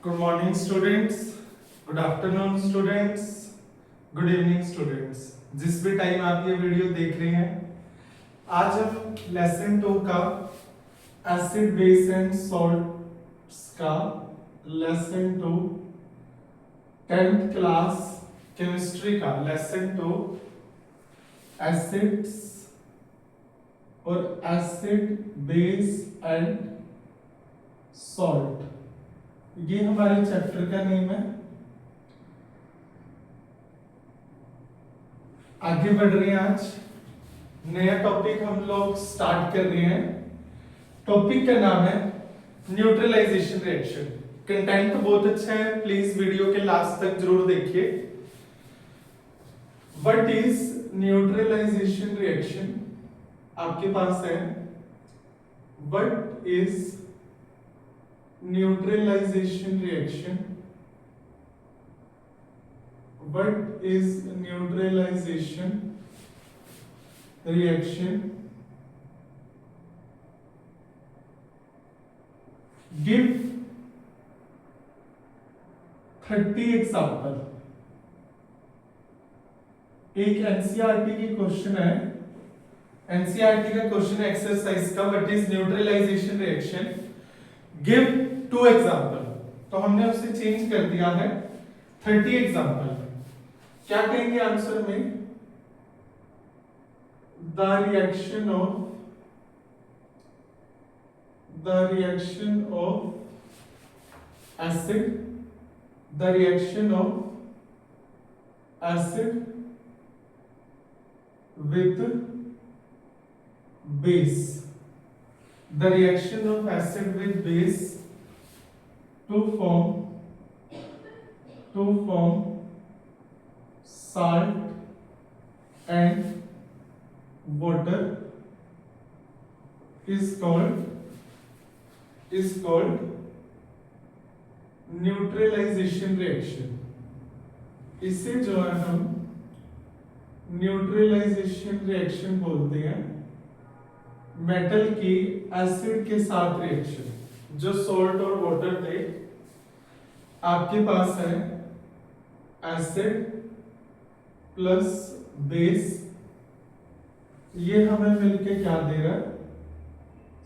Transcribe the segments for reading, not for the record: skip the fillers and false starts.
Good morning students, good afternoon students, good evening students. जिस भी time आप ये वीडियो देख रहे हैं, आज हम लेसन 2 का एसिड बेस एंड सॉल्ट्स का लेसन 2 10th क्लास केमिस्ट्री का लेसन 2 एसिड्स और एसिड बेस एंड सॉल्ट, ये हमारे चैप्टर का नेम है। आगे बढ़ रहे हैं, आज नया टॉपिक हम लोग स्टार्ट कर रहे हैं। टॉपिक का नाम है न्यूट्रलाइजेशन रिएक्शन। कंटेंट बहुत अच्छा है, प्लीज वीडियो के लास्ट तक जरूर देखिए। What is neutralization reaction? आपके पास है what is neutralization reaction? What is neutralization reaction? Give 30 example. एक एनसीईआरटी की क्वेश्चन है, एनसीईआरटी का क्वेश्चन है एक्सरसाइज का, what is neutralization reaction, give 2 example. तो हमने उसे चेंज कर दिया है 30 एग्जाम्पल। क्या कहेंगे आंसर में? The reaction of acid with base, the reaction of acid with base to form salt and water is called neutralization reaction। इसे जो है हम न्यूट्रलाइजेशन रिएक्शन बोलते हैं। मेटल की एसिड के साथ रिएक्शन, जो सॉल्ट और वाटर थे, आपके पास है एसिड प्लस बेस, ये हमें मिलके क्या दे रहा है?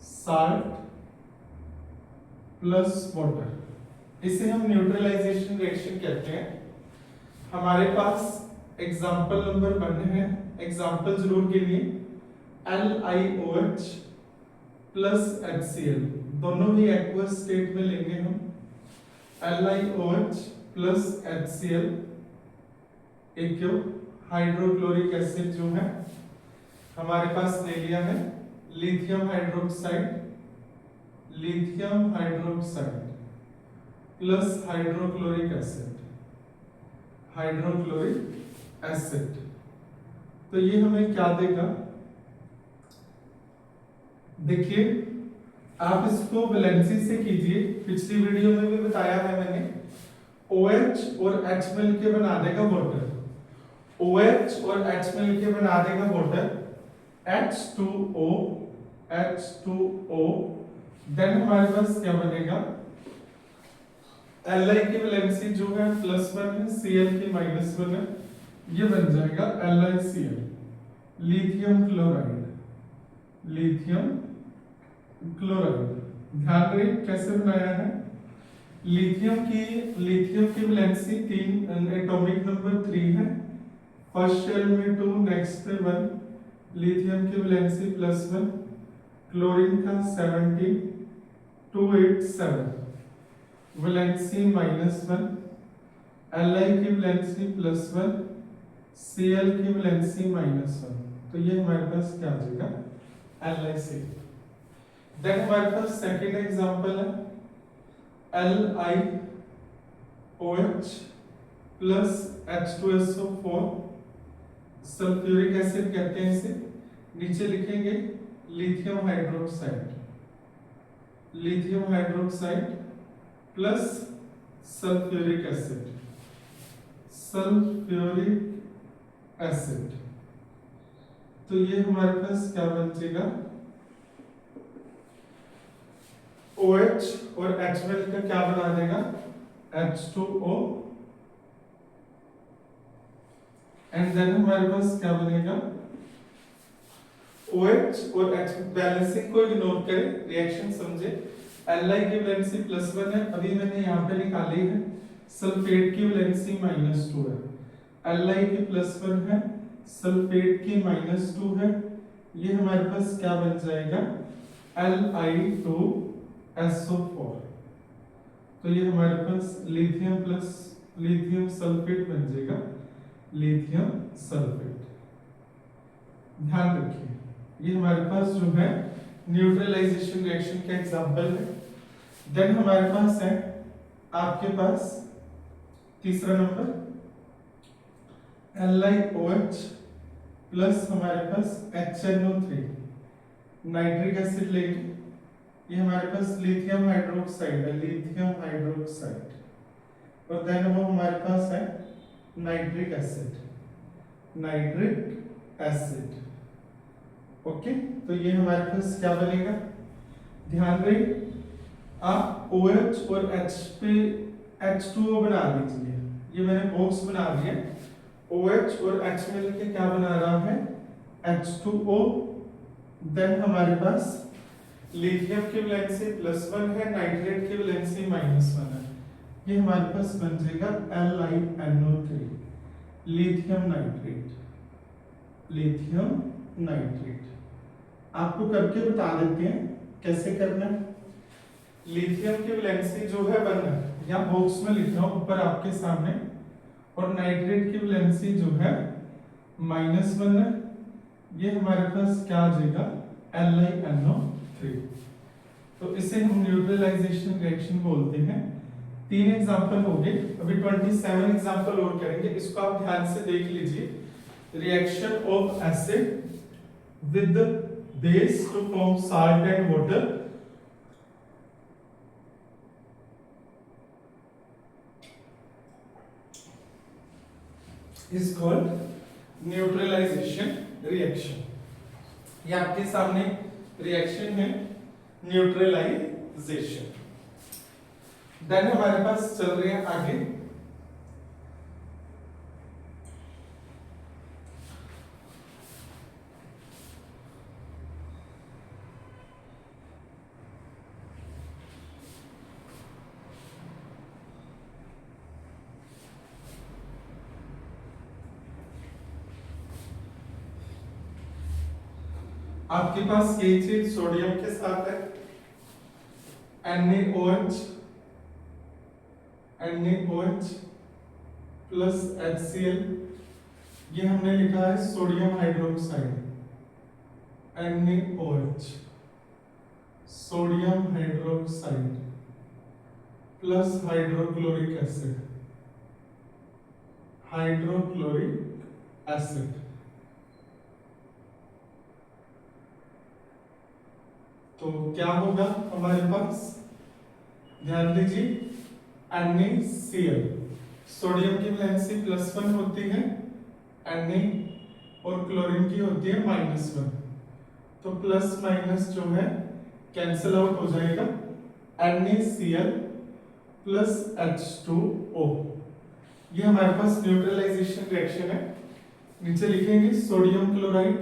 Salt plus water. इसे हम न्यूट्रलाइजेशन रिएक्शन कहते हैं। हमारे पास एग्जांपल नंबर 1 है, एग्जांपल जरूर गिनिए। LiOH प्लस HCl, दोनों ही एक्वस स्टेट में लेंगे हम। LiOH प्लस HCl, एक हाइड्रोक्लोरिक एसिड जो है हमारे पास ले लिया है, lithium hydroxide plus hydrochloric acid. तो ये हमें क्या देगा? देखिए, आप इसको वैलेंसी से कीजिए। पिछली वीडियो में भी बताया है मैंने, OH और H मिलके बना देगा वाटर, OH और H मिलके बना देगा वाटर, H2O, देन हमारे पास क्या बनेगा? Li की वैलेंसी जो है +1 है, Cl की -1 है, ये बन जाएगा LiCl, लिथियम क्लोराइड। ध्यान रहे कैसे बनाया है। लिथियम की वैलेंसी 3, एटॉमिक नंबर 3 है, फर्स्ट शेल में 2, नेक्स्ट पे 1, लिथियम की वैलेंसी +1, क्लोरीन का 17, 2 8 7, वैलेंसी -1, Li की वैलेंसी +1, Cl की वैलेंसी -1। तो ये हमारे पास क्या आ जाएगा? LiCl। देन हमारे पास सेकेंड एग्जांपल है LiOH plus H2SO4, sulphuric acid कहते हैं इसे। नीचे लिखेंगे lithium hydroxide plus sulphuric acid. तो ये हमारे पास क्या बचेगा? OH और H मिलकर क्या बना देगा? H2O एंड देन हमारे पास क्या बनेगा OH और H। बैलेंसिंग को इग्नोर करें, रिएक्शन समझे। Li की वैलेंसी +1 है, अभी मैंने यहाँ पे निकाली है। सल्फेट की वैलेंसी -2 है। Li की +1 है, सल्फेट की -2 है। ये हमारे पास क्या बन जाएगा Li2SO4। तो ये हमारे पास लिथियम प्लस लिथियम सल्फेट बन जाएगा, लिथियम सल्फेट। ध्यान रखिए ये हमारे पास जो है न्यूट्रलाइजेशन रिएक्शन का एग्जांपल है। देन हमारे पास है आपके पास तीसरा नंबर LiOH प्लस हमारे पास HNO3 नाइट्रिक एसिड लेंगे। ये हमारे पास लिथियम हाइड्रोक्साइड है, लिथियम हाइड्रोक्साइड। और देन वो हमारे पास है nitric acid, nitric acid. Okay तो ये हमारे पास क्या बनेगा, ध्यान रहे आप OH और H पे H2O बना लीजिए। ये मैंने बॉक्स बना दिया, OH और H मिलके क्या बना रहा है H2O। देन हमारे पास लिथियम की वैलेंसी +1 है, नाइट्रेट की वैलेंसी -1 है। ये हमारे पास बन जाएगा LiNO3 lithium nitrate, lithium nitrate. आपको करके बता देते हैं कैसे करना है। लिथियम की वैलेंसी जो है 1 है, या बॉक्स में लिख रहा हूं ऊपर आपके सामने, और नाइट्रेट की वैलेंसी जो है -1 है। ये हमारे पास क्या आ जाएगा LiNO3। तो इसे हम न्यूट्रलाइजेशन रिएक्शन बोलते हैं। 3 एग्जांपल हो गए, अभी 27 एग्जांपल और करेंगे। इसको आप ध्यान से देख लीजिए। Reaction of acid with base to form salt and water. Is called neutralization reaction. ये आपके सामने रिएक्शन है न्यूट्रलाइजेशन। देन हमारे पास चल रहे हैं आगे आपके पास ये चीज सोडियम के साथ है NaOH प्लस HCl। ये हमने लिखा है sodium hydroxide NaOH, sodium hydroxide plus hydrochloric acid, hydrochloric acid. तो क्या होगा हमारे पास, ध्यान दीजिए NaCl, सोडियम की वैलेंसी +1 होती है, Na और क्लोरीन की होती है -1। तो प्लस माइनस जो है कैंसिल आउट हो जाएगा, NaCl प्लस H2O। ये हमारे पास न्यूट्रलाइजेशन रिएक्शन है। नीचे लिखेंगे sodium chloride,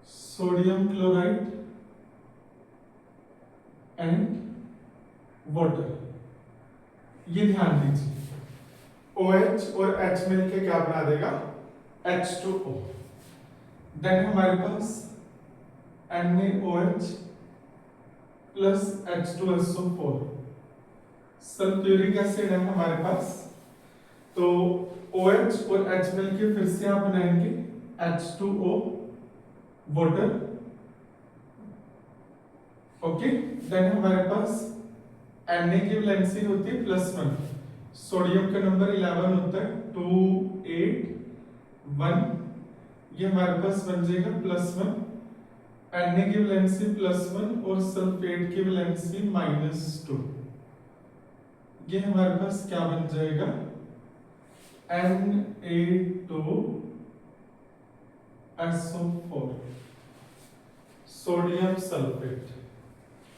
sodium chloride and water. ये ध्यान दीजिए OH और H मिलके क्या बना देगा H2O। देन हमारे पास NaOH plus H2SO4, sulphuric acid है हमारे पास। तो OH और H मिलके फिर से आप बनाएंगे H2O वाटर। ओके देन हमारे पास Na की वैलेंसी होती है +1, सोडियम का नंबर 11 होता है 2 8 1। ये हमारे पास बन जाएगा +1, Na की वैलेंसी +1 और सल्फेट की वैलेंसी -2। ये हमारे पास क्या बन जाएगा Na2SO4, सोडियम सल्फेट।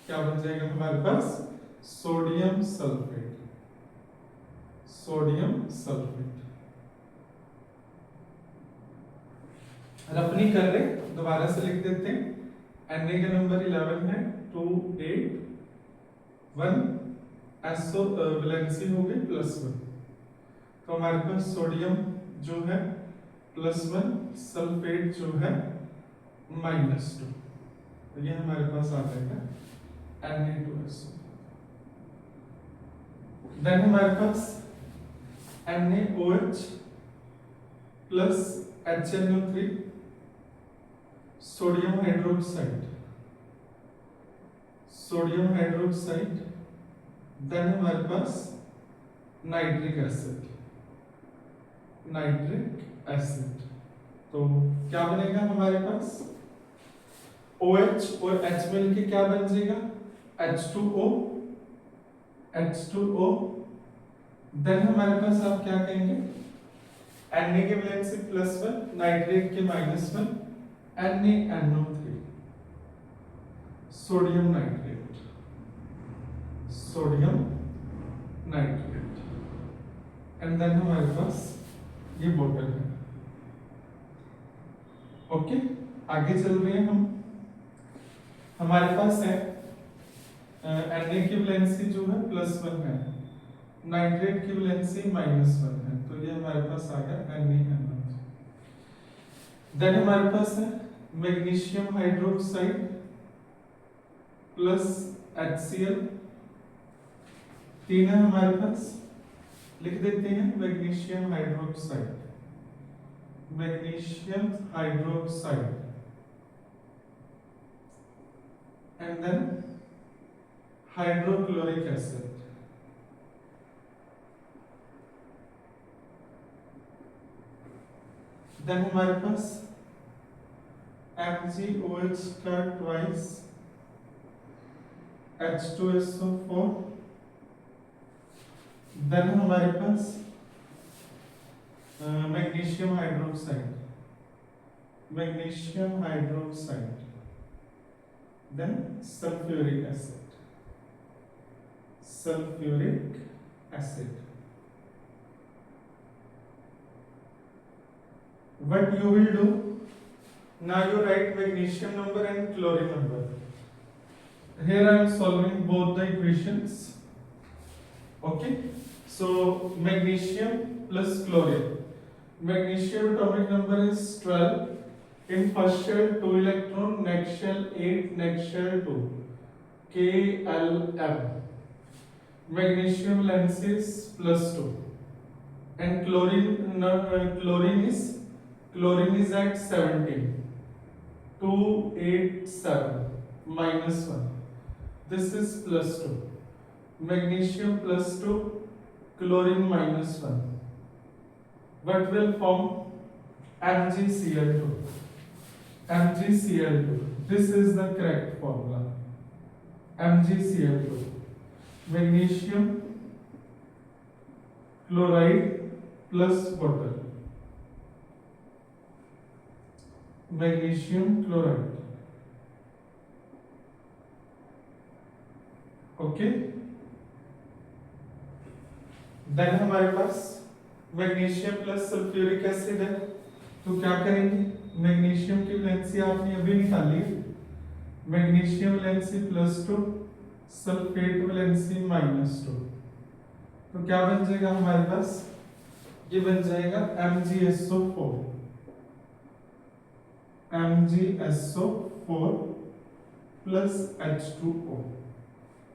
क्या बन जाएगा हमारे पास सोडियम सल्फेट। Sodium sulphate. रफनी कर रहे, दोबारा से लिख देते हैं। Na का नंबर 11 है 281, एसओ वैलेंसी हो गई +1, तो हमारे पास सोडियम जो है +1, सल्फेट जो है -2, तो ये हमारे पास आ जाएगा Na2SO। देन हमारे पास NaOH plus HNO3 sodium hydroxide, sodium hydroxide. Then हमारे पास नाइट्रिक एसिड, नाइट्रिक एसिड। तो क्या बनेगा हमारे पास OH और H मिलके क्या बन जाएगा H2O, H2O। देन हमारे पास आप क्या कहेंगे Na के वैलेंसी +1, नाइट्रेट के -1, NaNO3 sodium nitrate, sodium nitrate. And then हमारे पास ये बोतल है। ओके, आगे चल रहे हैं हम। हमारे पास है Na की वैलेंसी जो है +1 है, नाइट्रेट की वैलेंसी -1 है, तो ये हमारे पास आ गया NaNO3। देन हमारे पास है मैग्नीशियम हाइड्रोक्साइड प्लस HCl, 3 है हमारे पास, लिख देते हैं magnesium hydroxide, magnesium hydroxide. And then hydrochloric acid, then हमारे पास MgOH का ट्वाइस H2SO4। देन हमारे पास magnesium hydroxide, magnesium hydroxide. Then sulphuric acid, sulphuric acid. What you will do now, you write magnesium number and chlorine number. Here I am solving both the equations. Okay, so magnesium plus chlorine, magnesium atomic number is 12, in first shell 2 electron, next shell 8, next shell 2, KLM. Magnesium valence is +2 and chlorine is at 17, 287 -1, this is +2, magnesium +2, chlorine -1, what will form MgCl2, MgCl2, this is the correct formula, MgCl2, magnesium chloride plus water, magnesium chloride. Okay, then हमारे पास magnesium plus sulphuric acid है, तो क्या करेंगे magnesium की valency आपने अभी निकाली, मैग्नीशियम वैलेंसी +2, सल्फेट वैलेंसी -2, तो क्या बन जाएगा हमारे पास, ये बन जाएगा MgSO4, MgSO4 प्लस H2O,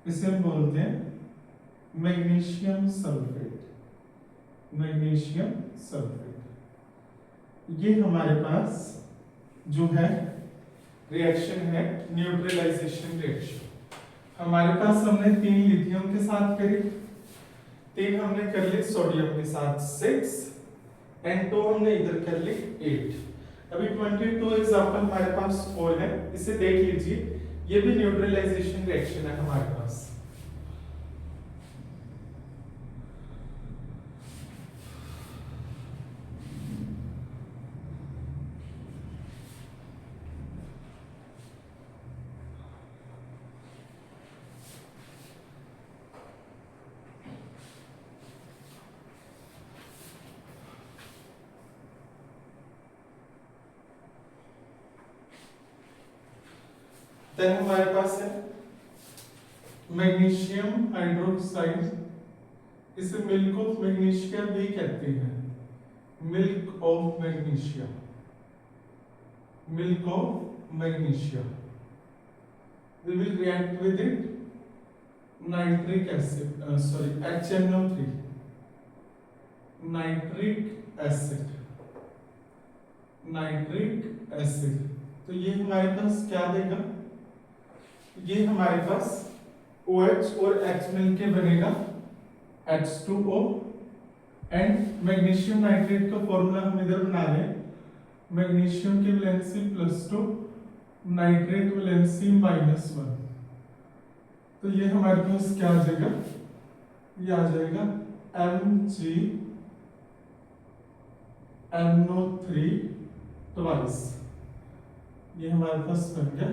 इसे हम बोलते हैं मैग्नीशियम सल्फेट, मैग्नीशियम सल्फेट। ये हमारे पास जो है रिएक्शन है न्यूट्रलाइजेशन रिएक्शन। हमारे पास हमने 3 लिथियम के साथ करी, 3 हमने कर ली सोडियम के साथ 6, एंड 2 हमने इधर कर ली 8। अभी 22 एग्जांपल हमारे पास और है, इसे देख लीजिए, ये भी न्यूट्रलाइजेशन रिएक्शन है हमारे पास। देन हमारे पास है मैग्नीशियम हाइड्रोक्साइड, इसे मिल्क ऑफ मैग्नीशिया भी कहते हैं, milk of magnesia, milk of magnesia. We will react with it nitric acid, sorry, HNO3, nitric acid, nitric acid। तो ये हमारे पास क्या देगा, ये हमारे पास OH और H मिलके बनेगा H2O, एंड मैग्नीशियम नाइट्रेट का फॉर्मूला हम इधर बना रहे हैं, मैग्नीशियम की वैलेंसी +2, नाइट्रेट वैलेंसी -1। तो ये हमारे पास क्या आ जाएगा, ये आ जाएगा MgNO3 ट्वाइस, ये हमारे पास बन गया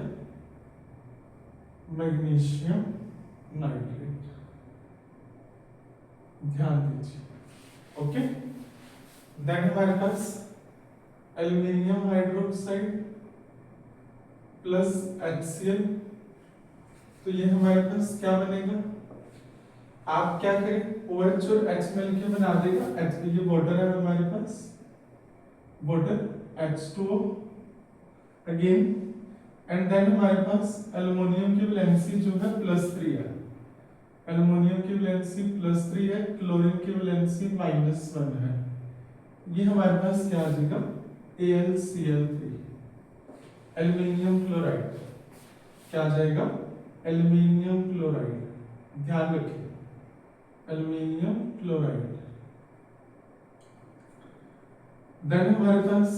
मैग्नीशियम नाइट्रेट। ध्यान दीजिए, ओके। देन हमारे पास एल्युमिनियम हाइड्रोक्साइड प्लस HCl, तो ये हमारे पास क्या बनेगा, आप क्या करें, OH और H मिलके बना देगा H, ये वाटर है हमारे पास, water H2O again, and then हमारे पास एल्युमिनियम की वैलेंसी जो है +3 है, एल्युमिनियम की वैलेंसी +3 है, क्लोरीन की वैलेंसी -1 है, ये हमारे पास क्या आ जाएगा AlCl3, एल्युमिनियम क्लोराइड, क्या आ जाएगा एल्युमिनियम क्लोराइड, ध्यान रखिए एल्युमिनियम क्लोराइड। देन हमारे पास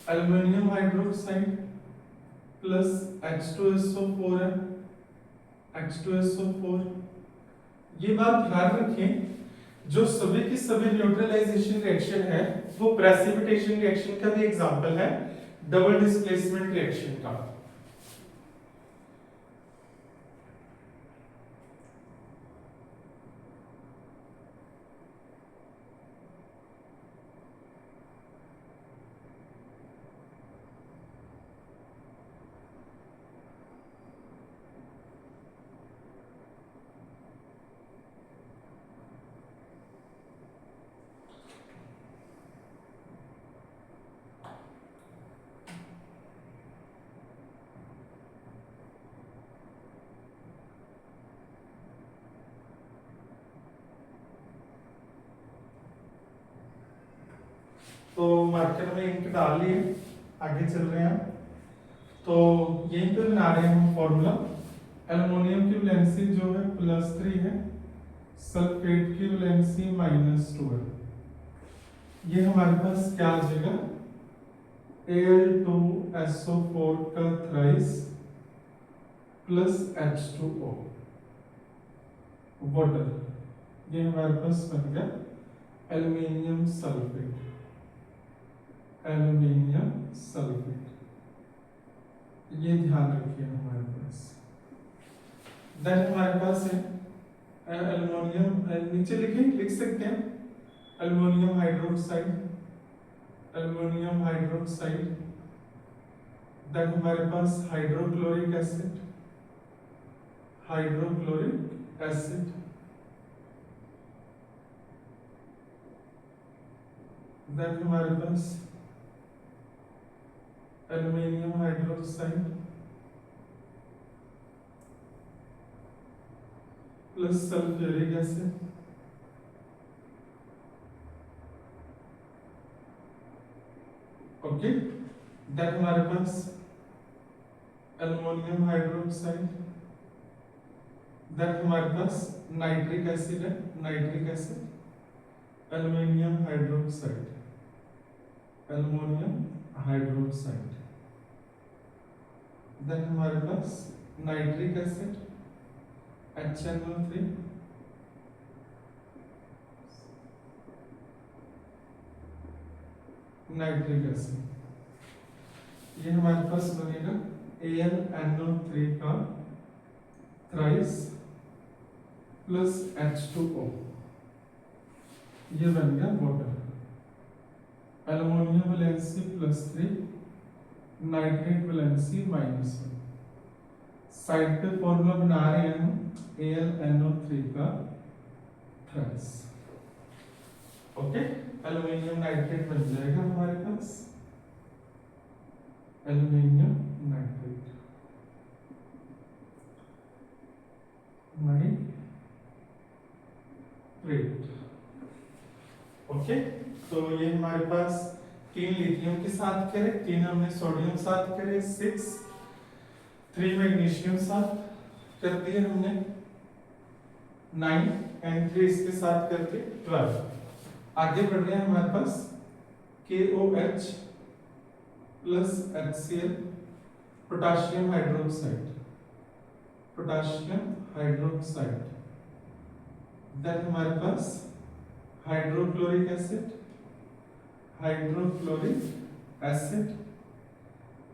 एल्युमिनियम हाइड्रोक्साइड प्लस H2SO4 है, H2SO4। ये बात ध्यान रखें, जो सभी की सभी न्यूट्रलाइजेशन रिएक्शन है वो प्रेसिपिटेशन रिएक्शन का भी एग्जांपल है, डबल डिस्प्लेसमेंट रिएक्शन का। तो मार्कर में इंक डाल लिए, आगे चल रहे हैं। तो यहीं पे बना रहे हैं हम फॉर्मूला, एल्युमिनियम की वैलेंसी जो है +3 है, सल्फेट की वैलेंसी -2 है, ये हमारे पास क्या आ जाएगा Al2SO4 का थ्राइस प्लस H2O वाटर, ये हमारे पास बन गया एल्युमिनियम सल्फेट, एल्युमिनियम सल्फेट, ये ध्यान रखिए हमारे पास। देन हमारे पास है एल्युमिनियम, नीचे लिख सकते हैं aluminium hydroxide, aluminium hydroxide. Then हमारे पास hydrochloric acid, hydrochloric acid. Then हमारे पास aluminium hydroxide plus sulphuric acid, okay. Then हमारे पास एल्युमिनियम हाइड्रोक्साइड, देन हमारे पास नाइट्रिक एसिड है, nitric acid, aluminium hydroxide, aluminium hydroxide. Then हमारे पास nitric acid HNO3, nitric acid, ये हमारे पास बनेगा AlNO3 का थ्राइस प्लस H2O, ये बन गया water, aluminium valency +3, nitrate valency -1, side पे फॉर्मूला बना रहे हैं हम AlNO3 का थ्राइस। ओके, एल्युमिनियम नाइट्रेट बन जाएगा हमारे पास, एल्युमिनियम नाइट्रेट नाइट्रेट। ओके, तो ये हमारे पास 3 लिथियम के साथ करे, 3 हमने सोडियम साथ करे, 6, 3 मैग्नीशियम साथ कर दिए हमने 9 एंड 3 इसके साथ करके 12। आगे बढ़ रहे हैं हमारे पास KOH plus HCl potassium hydroxide, potassium hydroxide. Then हमारे पास हाइड्रोक्लोरिक एसिड, हाइड्रोक्लोरिक एसिड।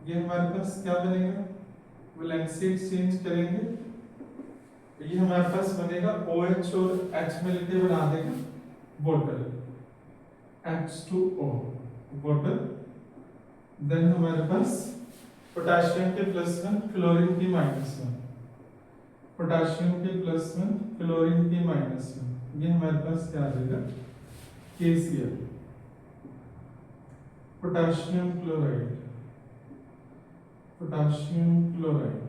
ये हमारे पास क्या बनेगा, वैलेंसी एक्सचेंज करेंगे, ये हमारे पास बनेगा OH और H मिलके बना देगा वाटर, H2O वाटर। देन हमारे पास पोटाशियम के +1 क्लोरीन की -1, पोटाशियम के +1 क्लोरीन की -1, ये हमारे पास क्या आ जाएगा KCl, potassium chloride, potassium chloride.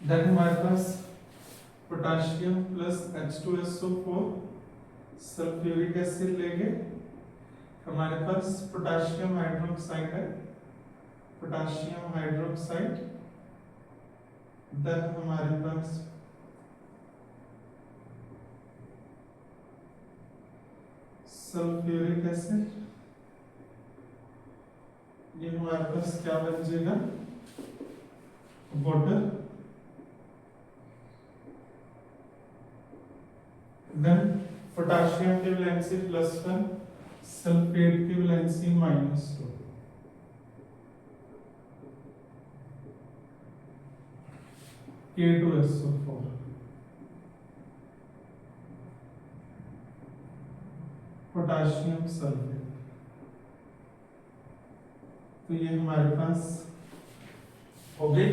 Then हमारे पास potassium plus H2SO4 sulphuric acid लेंगे, हमारे पास पोटाशियम हाइड्रोक्साइड है, पोटाशियम हाइड्रोक्साइड। देन हमारे पास सल्फ्यूरिक एसिड, ये हमारे पास क्या बन जाएगा वाटर। देन पोटाशियम की वैलेंसी +1, सल्फेट की वैलेंसी -2, K2SO4। Potassium sulphate. तो ये हमारे पास हो गए।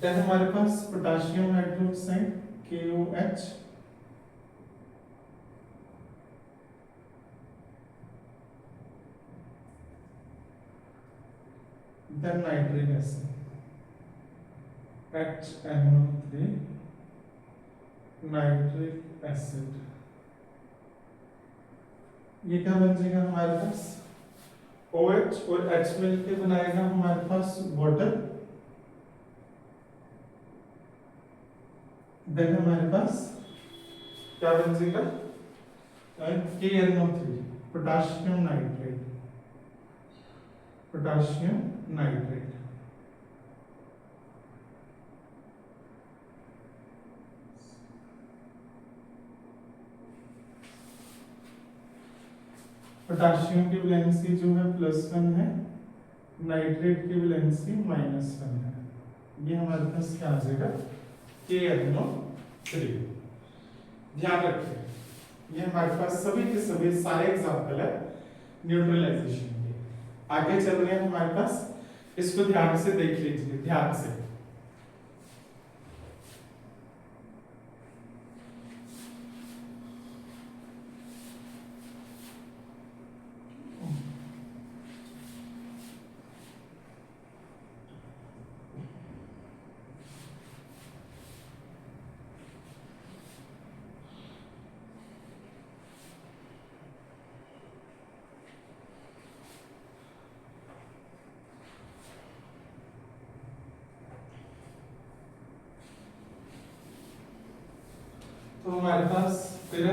देन हमारे पास potassium hydroxide KOH, then nitric acid HNO3 nitric acid. ये क्या बन जाएगा हमारे पास OH और H मिलके बनाएगा हमारे पास वाटर। देन हमारे पास क्या बन जाएगा KNO3 potassium nitrate, potassium nitrate. Potassium की वैलेंसी जो है +1 है, नाइट्रेट की वैलेंसी -1 है। ये हमारे पास क्या आ जाएगा KNO3। ध्यान रखें ये हमारे पास सभी के सभी सारे एग्जाम्पल है न्यूट्रलाइजेशन के। आगे चल रहे हैं हमारे पास, इसको ध्यान से देख लीजिए, ध्यान से। तो हमारे पास फिर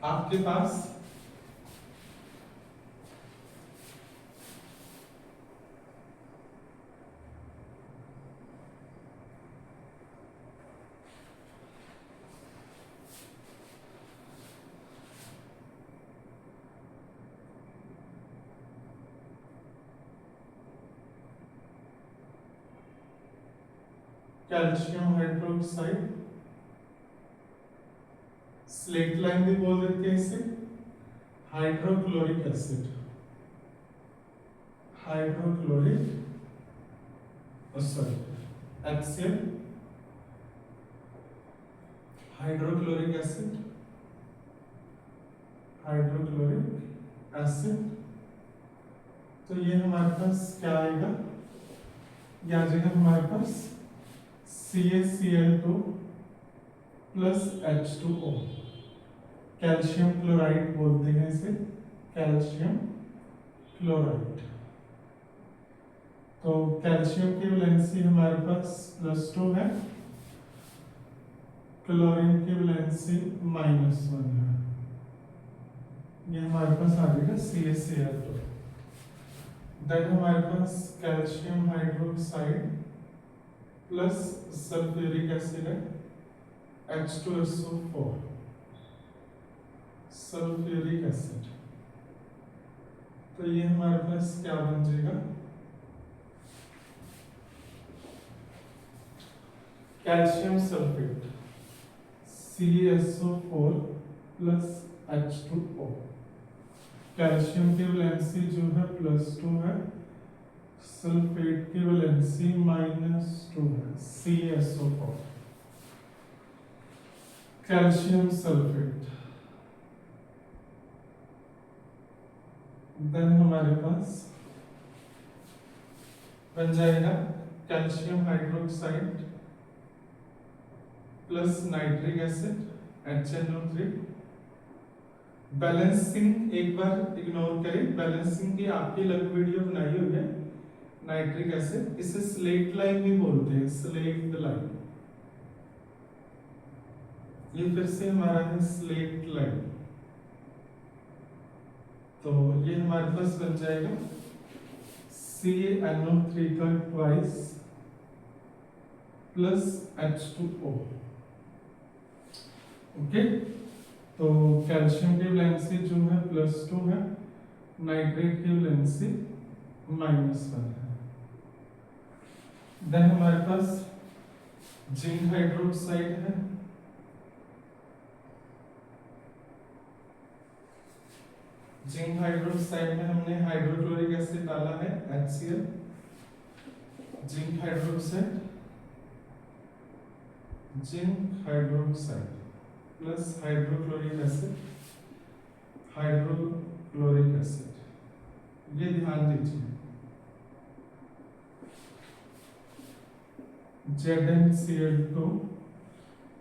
आपके पास कैल्शियम हाइड्रोक्साइड, स्लेट लाइन भी बोल देते हैं इसे, hydrochloric acid, hydrochloric sorry HCl hydrochloric acid, hydrochloric acid. तो ये हमारे पास क्या आएगा, ये आ जाएगा हमारे पास CaCl2 plus H2O, calcium chloride बोलते हैं इसे, कैल्शियम क्लोराइड। तो कैल्शियम की वैलेंसी हमारे पास +2 है, क्लोरीन की वैलेंसी -1 है। ये हमारे पास आ जाएगा CaCl2। देन हमारे पास calcium hydroxide plus sulphuric acid है, H2SO4, सल्फ्यूरिक एसिड। तो ये हमारे पास क्या बन जाएगा, calcium sulphate CaSO4 plus H2O। Calcium की वैलेंसी जो है +2 है, सल्फेट की वैलेंसी -2 है, CaSO4, कैल्शियम सल्फेट। देन हमारे पास बन जाएगा calcium hydroxide plus nitric acid HNO3। Balancing एक बार इग्नोर करें, बैलेंसिंग की आपकी अलग वीडियो बनाई हुई है। नाइट्रिक एसिड, इसे स्लेट लाइन भी बोलते हैं, स्लेट लाइन। ये फिर से हमारा है स्लेट लाइन। तो ये हमारे पास बन जाएगा CaNO3 का ट्वाइस प्लस H2O। ओके, तो कैल्शियम की वैलेंसी जो है +2 है, नाइट्रेट की वैलेंसी -1 है। देन हमारे पास जिंक हाइड्रोक्साइड है, जिंक हाइड्रोक्साइड में हमने हाइड्रोक्लोरिक एसिड डाला है HCl, zinc hydroxide, zinc hydroxide plus hydrochloric acid, hydrochloric acid. ये ध्यान दीजिए, ZnCl2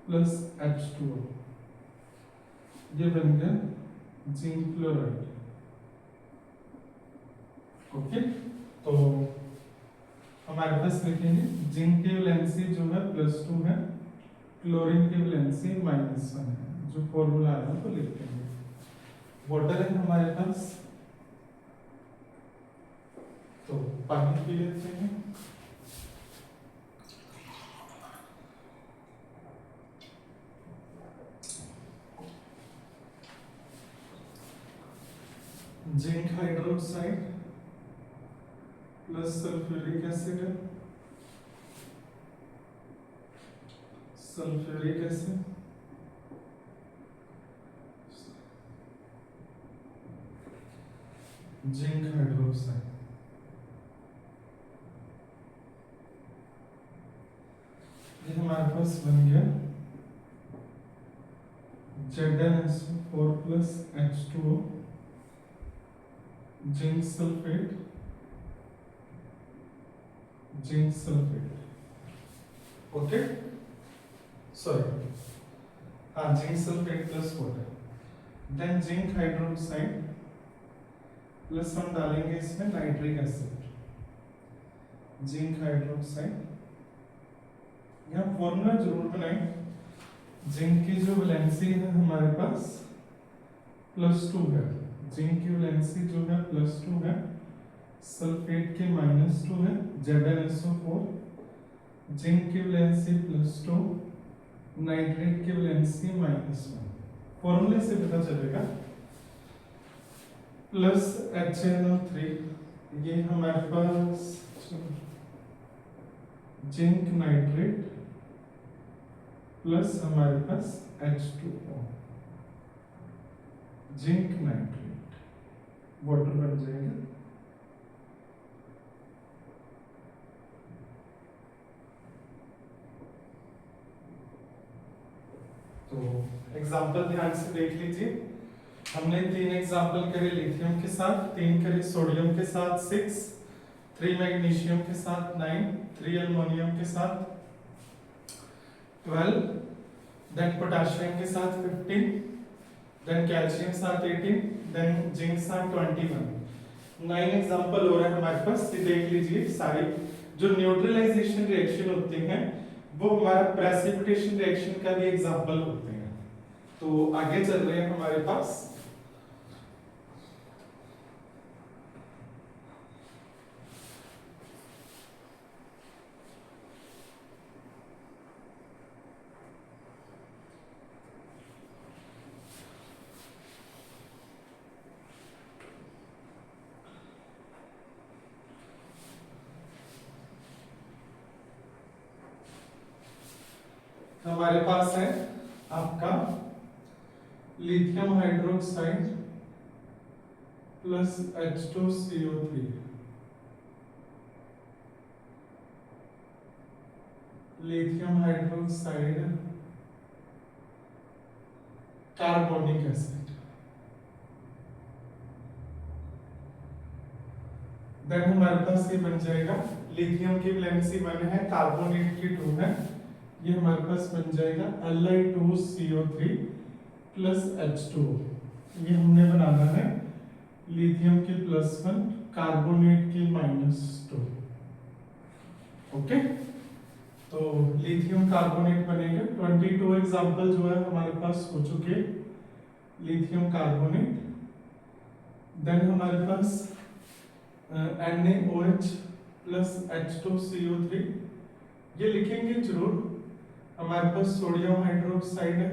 प्लस H2O, ये बन गया जिंक क्लोराइड। ओके, तो हमारे पास लिखेंगे जिंक की वैलेंसी जो है +2 है, क्लोरीन की वैलेंसी -1 है। जो फॉर्मूला है वो लिख देंगे। वाटर है हमारे पास, तो पानी पी लेते हैं। Zinc hydroxide plus sulphuric acid है, सल्फ्यूरिक एसिड, जिंक हाइड्रोक्साइड। ये हमारे पास बन गया ZnSO4 plus H2O, zinc sulphate, zinc sulphate. Okay, sorry, हाँ, zinc sulphate plus water. Then zinc hydroxide plus हम डालेंगे इसमें नाइट्रिक एसिड, जिंक हाइड्रोक्साइड। यहाँ फॉर्मूला जरूर बनाएं। जिंक की जो वैलेंसी है हमारे पास +2 है, जिंक की वैलेंसी जो है +2 है, सल्फेट की -2 है, ZnSO4, जिंक की वैलेंसी +2, नाइट्रेट की वैलेंसी -1। फॉर्मूले से पता चलेगा प्लस HNO3, ये हमारे पास जिंक नाइट्रेट प्लस हमारे पास H2O, जिंक नाइट्रेट, वाटर बन जाएगा। तो एग्जाम्पल ध्यान से देख लीजिए। हमने 3 एग्जाम्पल करे लिथियम के साथ, 3 करे सोडियम के साथ 6, 3 मैग्नीशियम के साथ 9, 3 एल्युमिनियम के साथ 12, देन पोटेशियम के साथ 15, देन कैल्शियम साथ 18, देन जिंक साथ 21। 9 एग्जाम्पल हो रहा है हमारे पास। ये देख लीजिए सारी जो न्यूट्रलाइजेशन रिएक्शन होते हैं वो हमारा प्रेसिपिटेशन रिएक्शन का भी एग्जाम्पल होते हैं। तो आगे चल रहे हैं हमारे पास। हमारे पास है आपका lithium hydroxide plus H2CO3, lithium hydroxide carbonic acid. Then हमारे पास ये बन जाएगा, लिथियम की वैलेंसी 1 है, कार्बोनेट की 2 है, ये हमारे पास बन जाएगा Li2CO3 प्लस H2O। ये हमने बनाना है लिथियम की +1, कार्बोनेट की -2। ओके, तो लिथियम कार्बोनेट बनेगा। 22 एग्जाम्पल जो है हमारे पास हो चुके लिथियम कार्बोनेट। देन हमारे पास NaOH प्लस H2CO3, ये लिखेंगे जरूर। हमारे पास सोडियम हाइड्रोक्साइड है,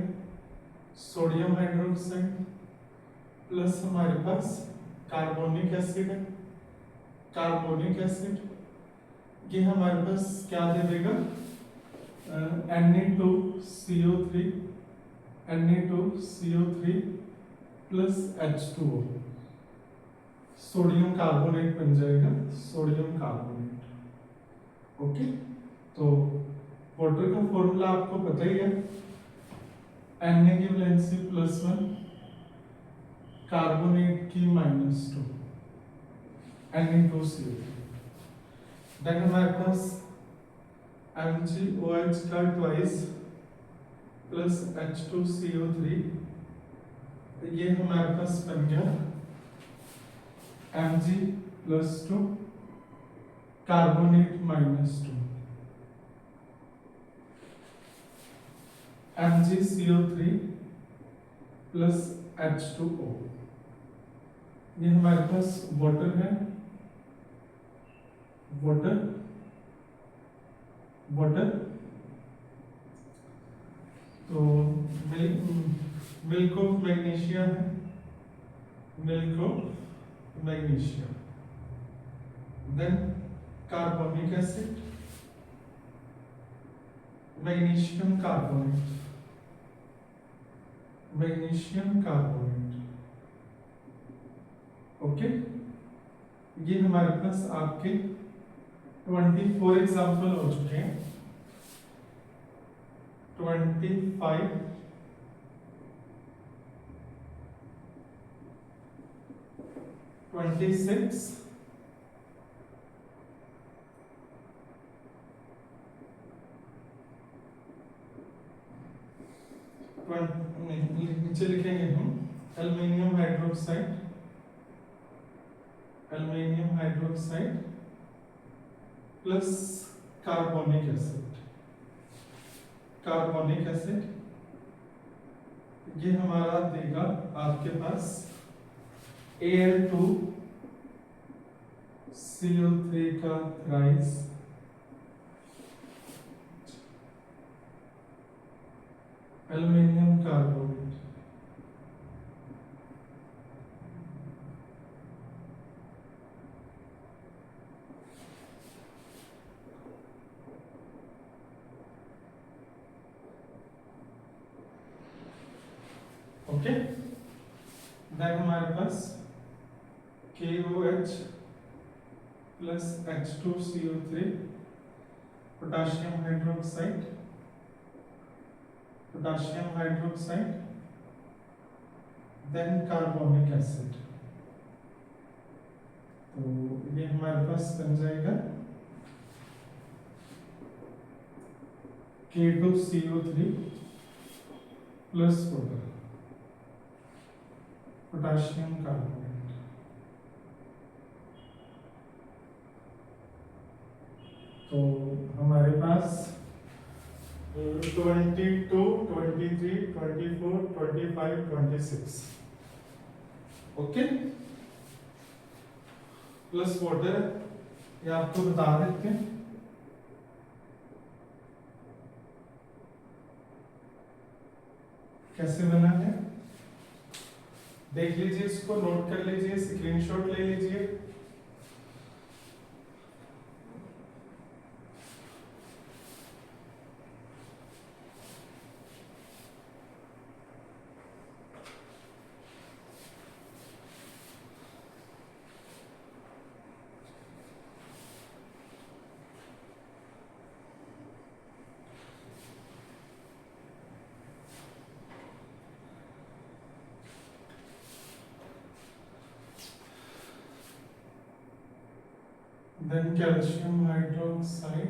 सोडियम हाइड्रोक्साइड प्लस हमारे पास कार्बोनिक एसिड है, कार्बोनिक एसिड। ये हमारे पास क्या दे देगा, Na2CO3, Na2CO3 plus H2O, sodium carbonate बन जाएगा, सोडियम कार्बोनेट। ओके, तो वाटर का फॉर्मूला आपको पता ही है, Na की वैलेंसी +1, कार्बोनेट की -2, Na2CO3। देन हमारे पास MgOH का ट्वाइस प्लस H2CO3, ये हमारे पास बन गया Mg+2, carbonate -2, MgCO3 plus H2O। ये हमारे पास वाटर है, वाटर वाटर। तो मिल्क ऑफ मैग्नीशिया है, milk of magnesia. Then carbonic acid, magnesium carbonate, magnesium carbonate. Okay, ये हमारे पास आपके 24 एग्जाम्पल हो चुके हैं। 25, 26, नीचे लिखेंगे हम aluminium hydroxide, aluminium hydroxide plus carbonic acid, carbonic acid. ये हमारा देगा आपके पास Al2CO3 का thrice, aluminium carbonate. Okay, then हमारे पास KOH plus H2CO3, potassium hydroxide potassium hydroxide, then carbonic acid. तो ये हमारे पास बन जाएगा K2CO3 plus water, potassium carbonate. तो हमारे पास 22, 23, 24, 25, 26 ओके प्लस वाटर, ये आपको बता देते हैं। कैसे बना है देख लीजिए, इसको नोट कर लीजिए, स्क्रीनशॉट ले लीजिए। देन कैल्शियम हाइड्रोक्साइड,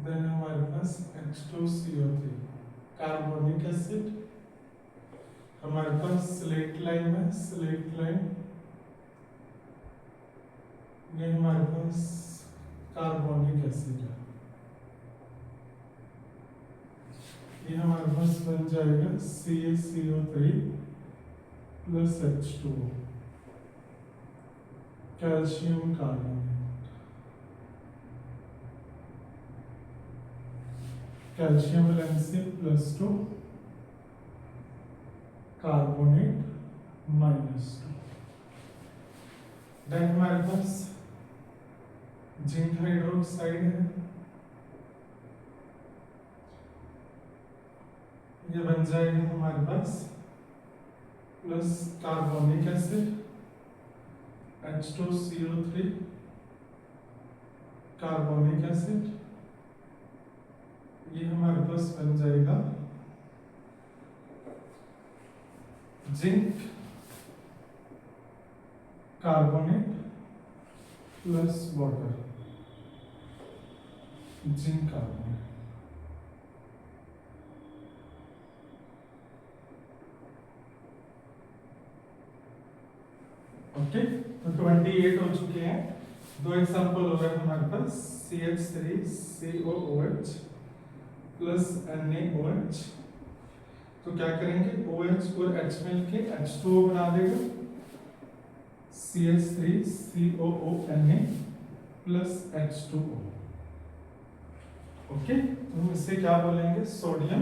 देन हमारे पास H2CO3 कार्बोनिक एसिड, हमारे पास स्लेट लाइन है, स्लेट लाइन, ये हमारे पास कार्बोनिक एसिड है, ये हमारे पास बन जाएगा CaCO3 plus H2O, calcium carbonate, calcium valency +2, carbonate -2। Then हमारे पास जिंक हाइड्रोक्साइड है, ये बन जाएगा हमारे पास plus carbonic acid H2CO3 carbonic acid, ये हमारे पास बन जाएगा zinc carbonate plus water, zinc carbonate. Okay तो 28 हो चुके हैं। दो एग्जांपल हो गए हमारे पास, CH3COOH प्लस NaOH। तो क्या करेंगे, OH और H मिलके H2O बना देगा, CH3COONa प्लस H2O। ओके तो हम इसे क्या बोलेंगे, सोडियम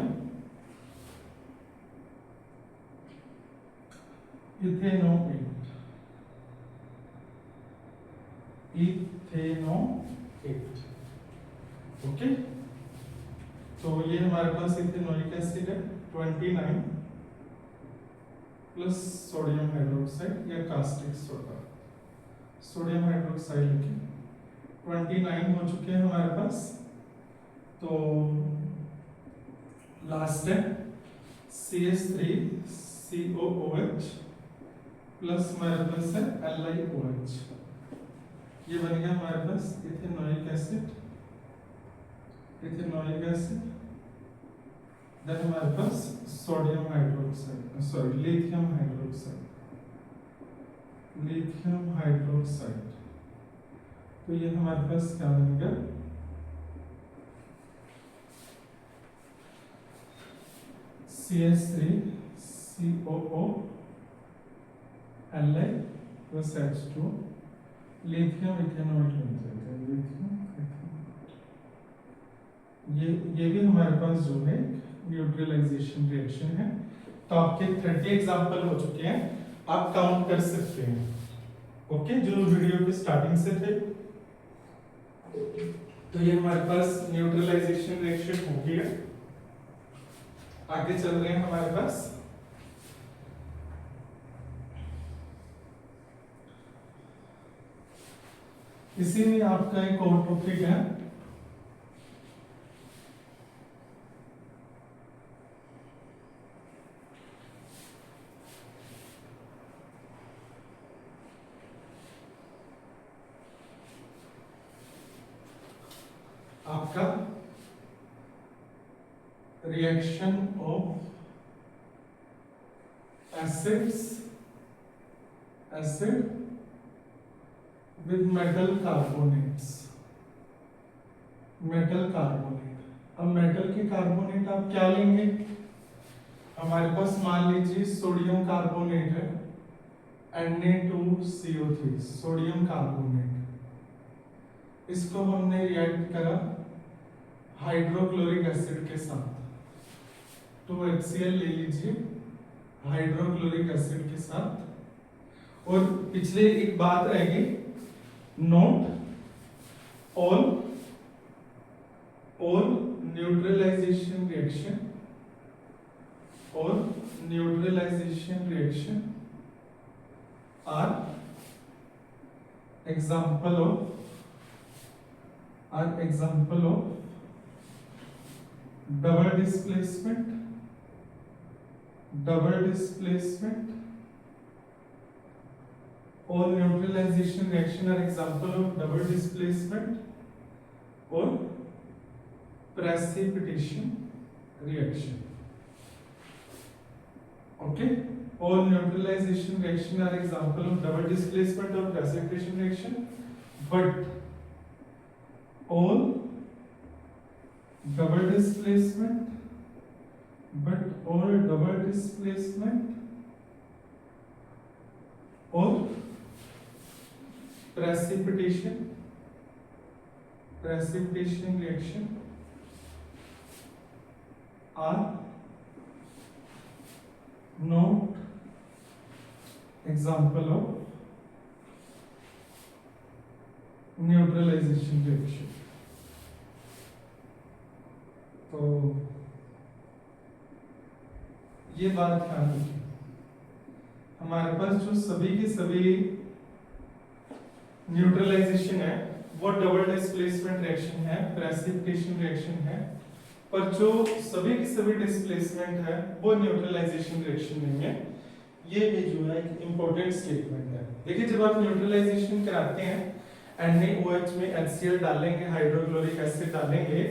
इथेनोएट, इथेनोएट। ओके तो ये हमारे पास इथेनोइक एसिड है 29 प्लस सोडियम हाइड्रोक्साइड या कास्टिक सोडा, सोडियम हाइड्रोक्साइड लिखे 29 हो चुके हैं हमारे पास। तो लास्ट है CH3COOH प्लस हमारे पास है LiOH, ये बन गया हमारे पास ethanoic acid, ethanoic acid. Then हमारे पास sodium hydroxide, sorry lithium hydroxide, lithium hydroxide. तो ये हमारे पास क्या बनेगा, CH3COO Li plus H2, lithium ethanoate बन जाएगा, लिथियम इथेनोएट। ये भी हमारे पास जो है न्यूट्रलाइजेशन रिएक्शन है। तो आपके 30 एग्जांपल हो चुके हैं, आप काउंट कर सकते हैं। ओके जो वीडियो के स्टार्टिंग से थे। तो ये हमारे पास न्यूट्रलाइजेशन रिएक्शन हो गया। आगे चल रहे हैं हमारे पास इसी में आपका एक और टॉपिक है आपका reaction of acid with metal carbonates. Metal carbonate, अब मेटल के कार्बोनेट आप क्या लेंगे? हमारे पास मान लीजिए सोडियम कार्बोनेट है, Na2CO3 सोडियम कार्बोनेट। इसको हमने रिएक्ट करा हाइड्रोक्लोरिक एसिड के साथ, 2HCl ले लीजिए हाइड्रोक्लोरिक एसिड के साथ। और पिछले एक बात रहेगी, note all neutralisation reaction are example of double displacement or neutralization reaction are example of double displacement or precipitation reaction. Okay, all neutralization reaction are example of double displacement or precipitation reaction, but all double displacement or precipitation reaction are not example of neutralisation reaction. तो ये बात ध्यान रखिए, हमारे पास जो सभी के सभी न्यूट्रलाइजेशन है वो डबल डिस्प्लेसमेंट रिएक्शन है, प्रेसिपिटेशन रिएक्शन है, पर जो सभी के सभी डिस्प्लेसमेंट है वो न्यूट्रलाइजेशन रिएक्शन नहीं है। ये भी जो है एक इंपॉर्टेंट स्टेटमेंट है। देखिए, जब आप न्यूट्रलाइजेशन कराते हैं, NaOH में HCl डालेंगे, हाइड्रोक्लोरिक एसिड डालेंगे,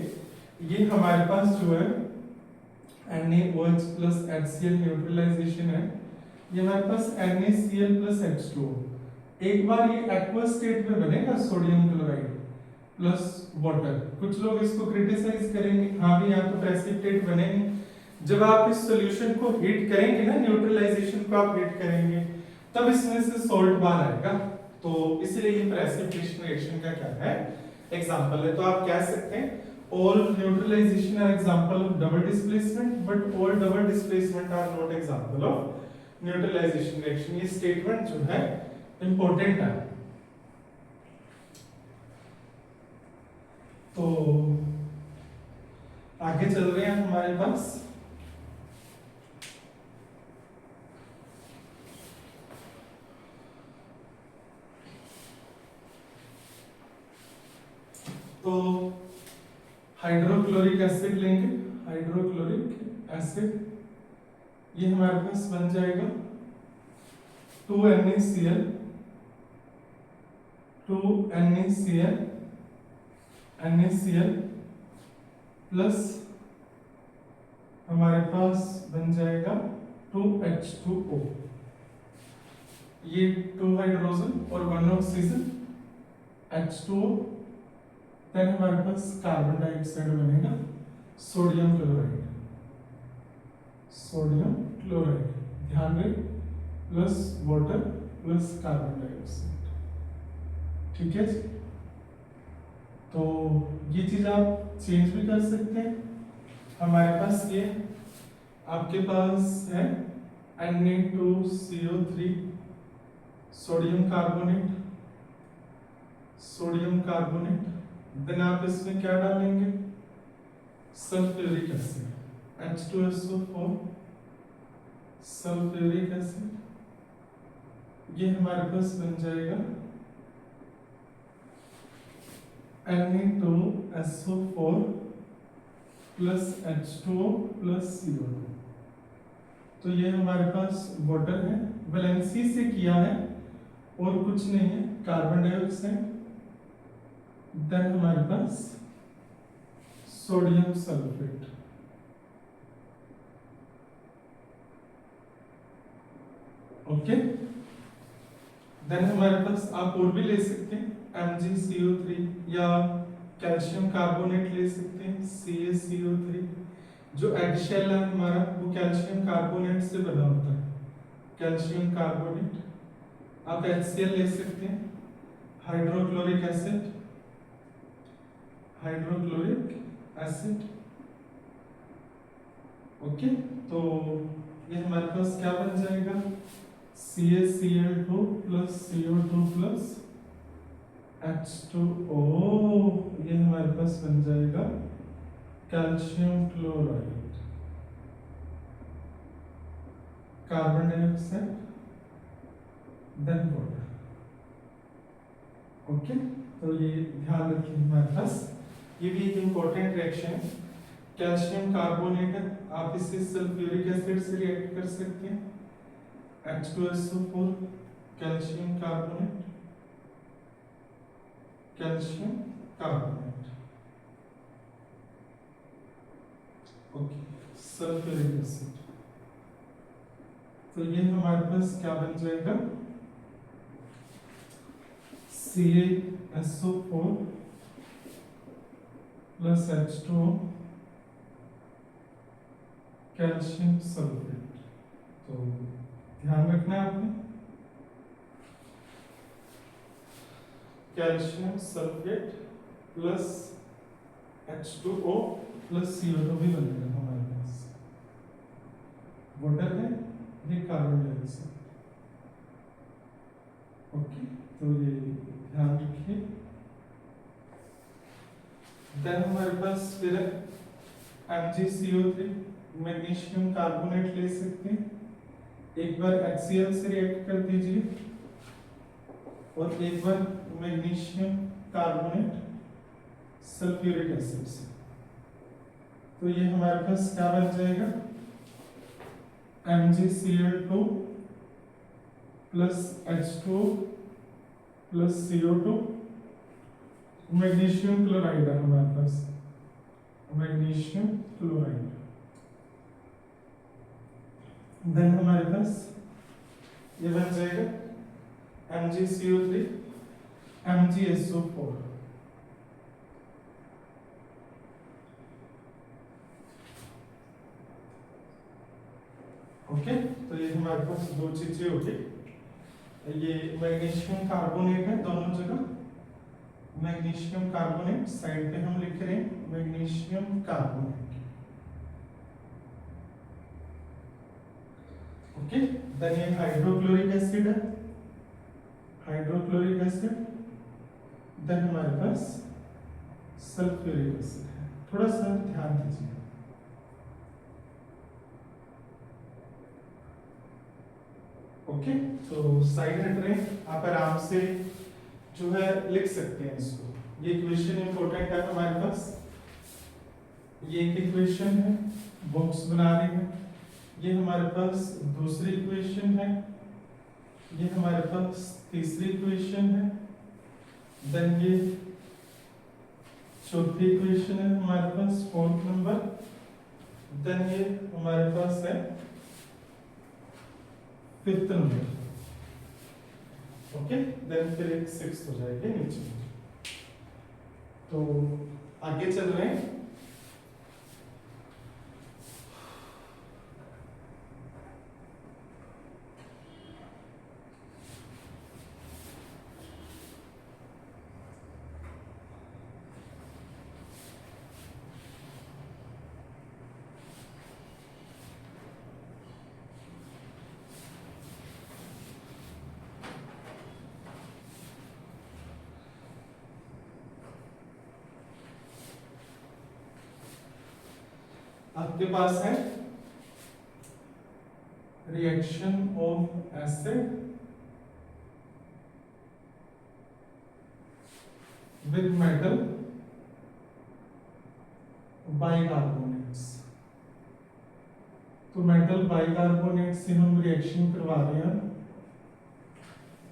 ये हमारे पास जो है NaOH प्लस HCl न्यूट्रलाइजेशन है, ये हमारे पास NaCl प्लस H2O। एक बार ये एक्वा स्टेट में बनेगा सोडियम क्लोराइड प्लस वाटर। कुछ लोग इसको क्रिटिसाइज करेंगे, हाँ भी यहाँ तो प्रेसिपिटेट बनेंगे। जब आप इस सॉल्यूशन को हीट करेंगे ना, न्यूट्रलाइजेशन को आप हीट करेंगे, तब इसमें से सॉल्ट बाहर आएगा, तो इसलिए ये प्रेसिपिटेशन रिएक्शन का क्या है, एग्जांपल है। तो आप कह सकते हैं all neutralization are example of double displacement, but all double displacement are not example of neutralization reaction। ये स्टेटमेंट जो है इंपॉर्टेंट है। तो आगे चल रहे हैं हमारे पास तो हाइड्रोक्लोरिक एसिड लेंगे, हाइड्रोक्लोरिक एसिड, ये हमारे पास बन जाएगा 2NaCl प्लस हमारे पास बन जाएगा 2H2O। ये 2 हाइड्रोजन और 1 ऑक्सीजन, H2O। देन हमारे पास कार्बन डाइऑक्साइड बनेगा, सोडियम क्लोराइड, ध्यान रहे, plus water plus carbon dioxide. ठीक है, तो ये चीज आप चेंज भी कर सकते हैं। हमारे पास ये आपके पास है Na2CO3 सोडियम कार्बोनेट, देन आप इसमें क्या डालेंगे, sulphuric acid, H2SO4 sulphuric acid, ये हमारे पास बन जाएगा Na2SO4 plus H2O plus CO2। तो ये हमारे पास वाटर है, वैलेंसी से किया है और कुछ नहीं है, कार्बन डाइऑक्साइड। देन हमारे पास सोडियम सल्फेट। ओके, देन हमारे पास आप और भी ले सकते हैं MgCO3 या कैल्शियम कार्बोनेट ले सकते हैं CaCO3। जो एडिशेल है हमारा वो कैल्शियम कार्बोनेट से बना होता है, कैल्शियम कार्बोनेट। आप HCl ले सकते हैं, hydrochloric acid, hydrochloric acid. Okay, तो ये हमारे पास क्या बन जाएगा, CaCl2 plus CO2 plus H2O। ये हमारे पास बन जाएगा calcium chloride, carbon dioxide, then water. Okay, तो ये ध्यान रखिए हमारे पास ये भी एक इंपॉर्टेंट रिएक्शन है। कैल्शियम कार्बोनेट है, आप इसे सल्फ्यूरिक एसिड से रिएक्ट कर सकते हैं, H2SO4 calcium carbonate, calcium carbonate. Okay, sulphuric acid. तो ये हमारे पास क्या बन जाएगा, CaSO4 plus H2O calcium sulphate. तो ध्यान रखना है आपने, calcium sulphate plus H2O plus CO2 भी बनेगा हमारे पास। वाटर है, ये कार्बन डाइऑक्साइड। ओके, तो ये ध्यान रखिए। देन हमारे पास फिर MgCO3 मैग्नीशियम कार्बोनेट ले सकते हैं, एक बार HCl से रिएक्ट कर दीजिए और एक बार मैग्नीशियम कार्बोनेट सल्फ्यूरिक एसिड से। तो ये हमारे पास क्या बन जाएगा, MgCl2 plus H2O plus CO2, magnesium chloride है हमारे पास, मैग्नीशियम क्लोराइड। देन हमारे पास ये बन जाएगा MgCO3 MgSO4। ओके, तो ये हमारे पास दो चीजें हो गई। ये मैग्नीशियम कार्बोनेट है दोनों जगह, मैग्नीशियम कार्बोनेट साइड पे हम लिख रहे हैं मैग्नीशियम कार्बोनेट। ओके, देन ये हाइड्रोक्लोरिक एसिड है, हाइड्रोक्लोरिक एसिड। देन हमारे पास सल्फ्यूरिक एसिड है। थोड़ा सा ध्यान दीजिए। ओके, तो साइड हट रहे हैं, आप आराम से जो है लिख सकते हैं इसको। ये इक्वेशन इंपॉर्टेंट है हमारे पास। ये एक इक्वेशन है, बॉक्स बना रहे हैं। ये हमारे पास दूसरी इक्वेशन है, ये हमारे पास तीसरी इक्वेशन है, देन ये चौथी इक्वेशन है हमारे पास, फोर्थ नंबर। देन ये हमारे पास है फिफ्थ नंबर। ओके, देन फिर एक सिक्स्थ हो जाएगी नीचे। तो आगे चल रहे हैं। आपके पास है reaction of acid with metal bicarbonates. तो मेटल बाइकार्बोनेट से हम रिएक्शन करवा रहे हैं,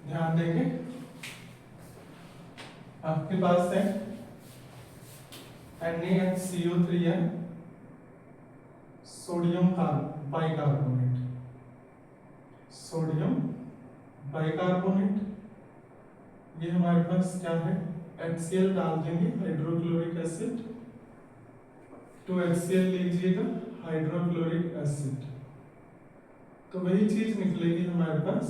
ध्यान देंगे। आपके पास है NaHCO3 है सोडियम बाइकार्बोनेट, सोडियम बाइकार्बोनेट। ये हमारे पास क्या है, HCl डाल देंगे, हाइड्रोक्लोरिक एसिड, तो HCl लीजिएगा, हाइड्रोक्लोरिक एसिड, तो वही चीज निकलेगी हमारे पास।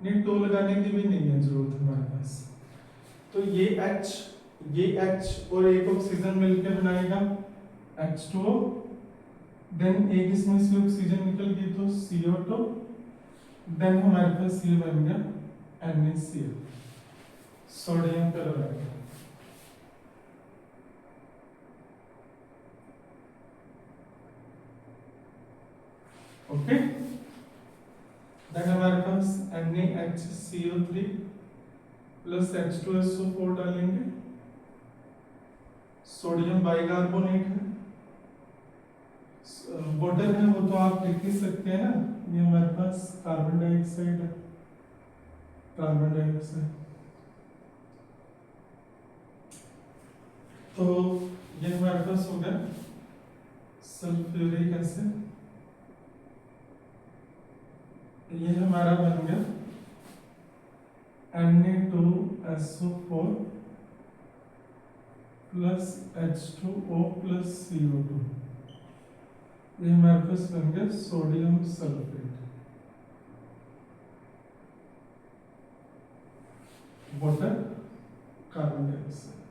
नहीं टो लगाने की भी नहीं है जरूरत हमारे पास। तो ये H और एक ऑक्सीजन मिलकर बनाएगा H2O, देन एक इसमें से ऑक्सीजन निकल गई तो CO2, देन हमारे पास ये बन गया NaCl, sodium chloride. Okay, then हमारे पास NaHCO3 प्लस H2SO4 डालेंगे, सोडियम बाइकार्बोनेट है, वाटर है वो तो आप लिख ही सकते हैं ना, ये हमारे पास कार्बन डाइऑक्साइड है, कार्बन डाइऑक्साइड। तो ये हमारे पास हो गया सल्फ्यूरिक एसिड, ये हमारा बन गया Na2SO4 plus H2O plus CO2, ये हमारे पास बन गया sodium sulphate, water, carbon dioxide.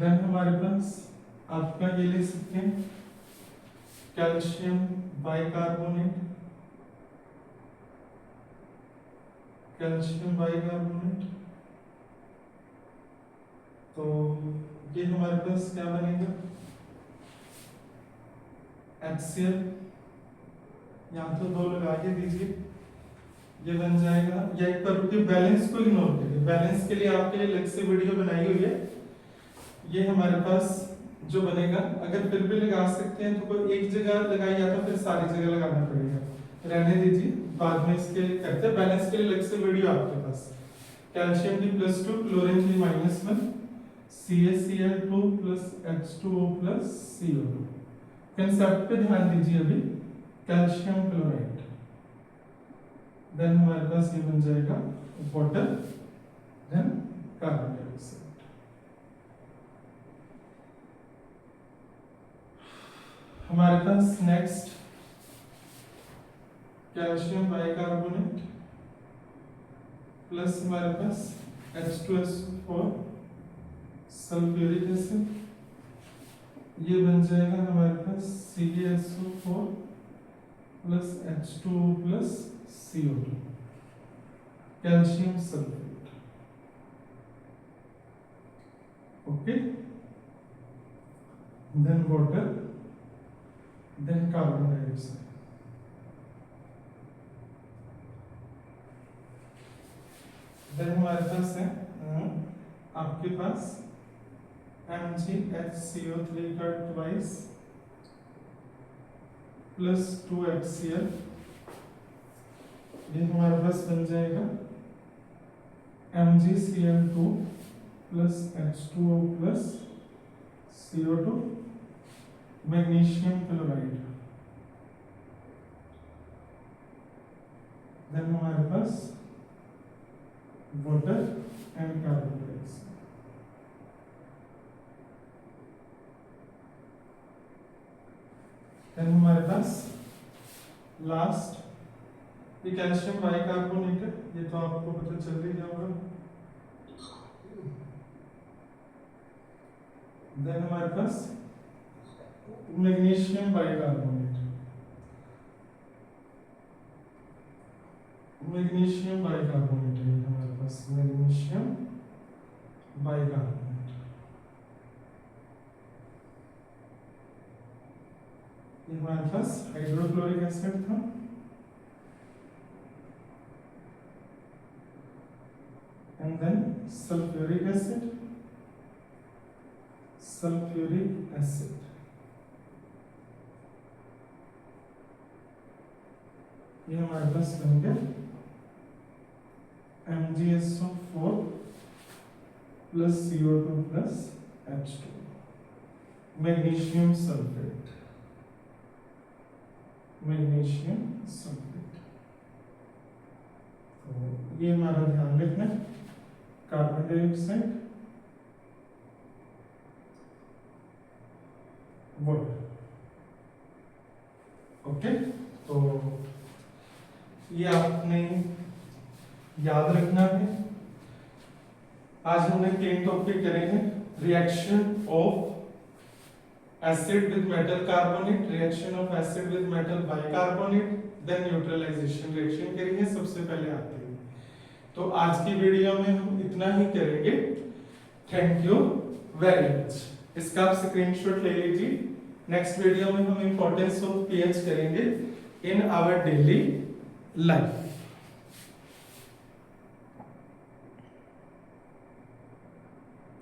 Then हमारे पास आपका ये ले सकते हैं कैल्शियम बाइकार्बोनेट, कैल्शियम बाइकार्बोनेट, तो ये हमारे पास क्या बनेगा HCl, यहाँ तो दो लगा के दीजिए, ये बन जाएगा, या एक बार रुकिए बैलेंस को इग्नोर करिए, बैलेंस के लिए आपके लिए अलग से वीडियो बनाई हुई है। ये हमारे पास जो बनेगा, अगर फिर भी लगा सकते हैं तो कोई एक जगह लगाई या तो फिर सारी जगह लगाना पड़ेगा, रहने दीजिए, बाद में इसके करते हैं। बैलेंस के लिए अलग से वीडियो आपके पास। कैल्शियम की +2, क्लोरीन की -1, CaCl2 plus H2O plus CO2। Concept पे ध्यान दीजिए अभी, कैल्शियम क्लोराइड, देन हमारे पास ये बन जाएगा वाटर, देन कार्बन डाइऑक्साइड। हमारे पास नेक्स्ट कैल्शियम बाइकार्बोनेट प्लस हमारे पास H2SO4 सल्फ्यूरिक एसिड, ये बन जाएगा हमारे पास CaSO4 plus H2O plus CO2, calcium sulphate. Okay, then water, then carbon dioxide. Then हमारे पास है आपके पास MgHCO3 का ट्वाइस प्लस 2HCl, ये हमारे पास बन जाएगा MgCl2 plus H2O plus CO2, magnesium chloride. Then हमारे पास water and carbon dioxide. Then हमारे पास लास्ट ये कैल्शियम बाइकार्बोनेट है, ये तो आपको पता चल ही जाएगा। देन हमारे पास मैग्नीशियम बाइकार्बोनेट, मैग्नीशियम बाइकार्बोनेट है हमारे पास, मैग्नीशियम बाइकार्बोनेट। ये हमारे पास हाइड्रोक्लोरिक एसिड था, and then sulphuric acid, sulphuric acid, ये हमारे पास बन गया MgSO4 plus CO2 plus H2, magnesium sulphate, magnesium sulphate. तो ये हमारा ध्यान रखना, कार्बन डाइऑक्साइड, वाटर। ओके, तो ये आपने याद रखना है। आज हमने 3 टॉपिक करे हैं, reaction of acid with metal carbonate, reaction of acid with metal bicarbonate, then neutralisation reaction करी है, सबसे पहले आती है। तो आज की वीडियो में हम इतना ही करेंगे। Thank you very much. इसका आप स्क्रीनशॉट ले लीजिए। नेक्स्ट वीडियो में हम इंपॉर्टेंस ऑफ पीएच करेंगे इन आवर डेली लाइफ।